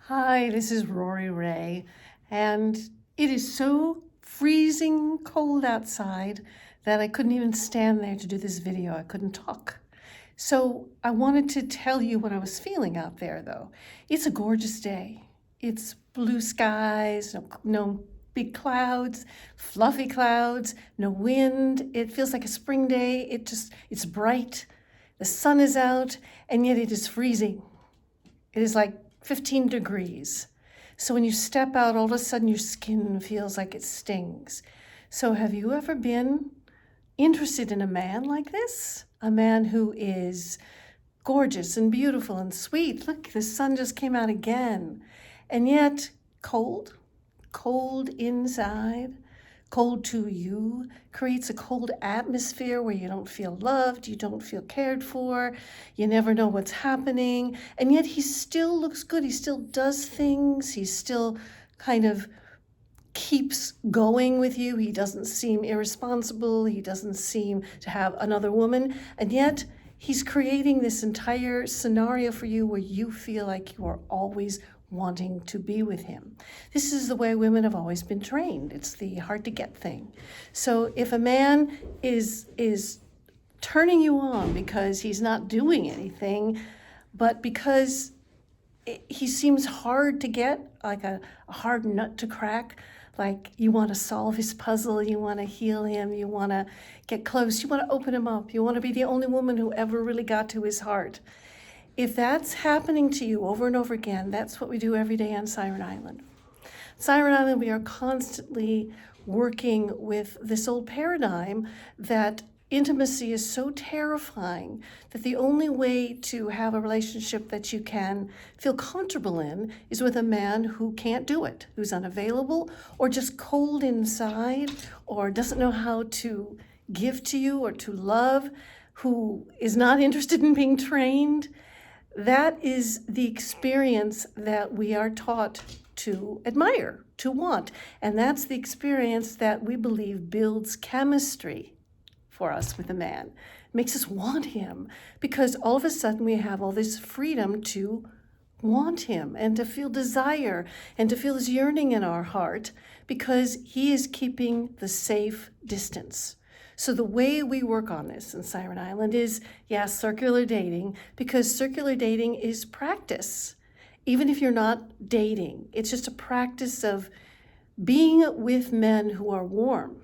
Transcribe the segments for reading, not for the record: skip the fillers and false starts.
Hi, this is Rory Ray, and it is so freezing cold outside that I couldn't even stand there to do this video. I couldn't talk. So I wanted to tell you what I was feeling out there, though. It's a gorgeous day. It's blue skies, no big clouds, fluffy clouds, no wind. It feels like a spring day. It's bright. The sun is out, and yet it is freezing. It is like 15 degrees. So when you step out, all of a sudden your skin feels like it stings. So have you ever been interested in a man like this? A man who is gorgeous and beautiful and sweet. Look, the sun just came out again. And yet cold inside, cold to you, creates a cold atmosphere where you don't feel loved, you don't feel cared for, you never know what's happening, and yet he still looks good, he still does things, he still kind of keeps going with you, he doesn't seem irresponsible, he doesn't seem to have another woman, and yet he's creating this entire scenario for you where you feel like you are always wanting to be with him. This is the way women have always been trained. It's the hard to get thing. So if a man is turning you on because he's not doing anything, but because he seems hard to get, like a hard nut to crack, like you want to solve his puzzle, you want to heal him, you want to get close, you want to open him up, you want to be the only woman who ever really got to his heart. If that's happening to you over and over again, that's what we do every day on Siren Island. Siren Island, we are constantly working with this old paradigm that intimacy is so terrifying that the only way to have a relationship that you can feel comfortable in is with a man who can't do it, who's unavailable, or just cold inside, or doesn't know how to give to you or to love, who is not interested in being trained. That is the experience that we are taught to admire, to want. And that's the experience that we believe builds chemistry for us with a man, makes us want him, because all of a sudden we have all this freedom to want him and to feel desire and to feel his yearning in our heart because he is keeping the safe distance. So the way we work on this in Siren Island is, circular dating, because circular dating is practice. Even if you're not dating, it's just a practice of being with men who are warm,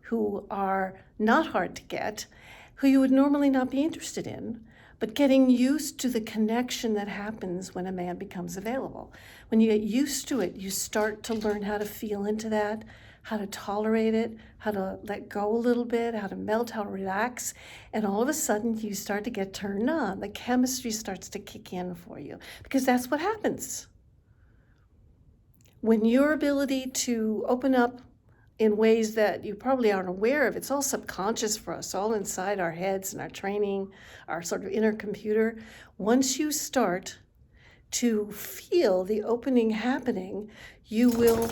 who are not hard to get, who you would normally not be interested in, but getting used to the connection that happens when a man becomes available. When you get used to it, you start to learn how to feel into that, how to tolerate it, how to let go a little bit, how to melt, how to relax, and all of a sudden you start to get turned on. The chemistry starts to kick in for you, because that's what happens. When your ability to open up in ways that you probably aren't aware of, it's all subconscious for us, all inside our heads and our training, our sort of inner computer. Once you start to feel the opening happening, you will,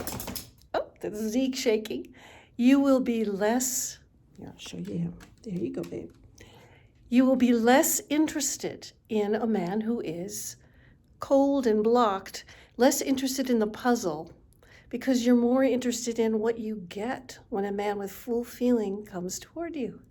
that's Zeke shaking, you will be less, I'll show you him. There you go, babe. You will be less interested in a man who is cold and blocked, less interested in the puzzle, because you're more interested in what you get when a man with full feeling comes toward you.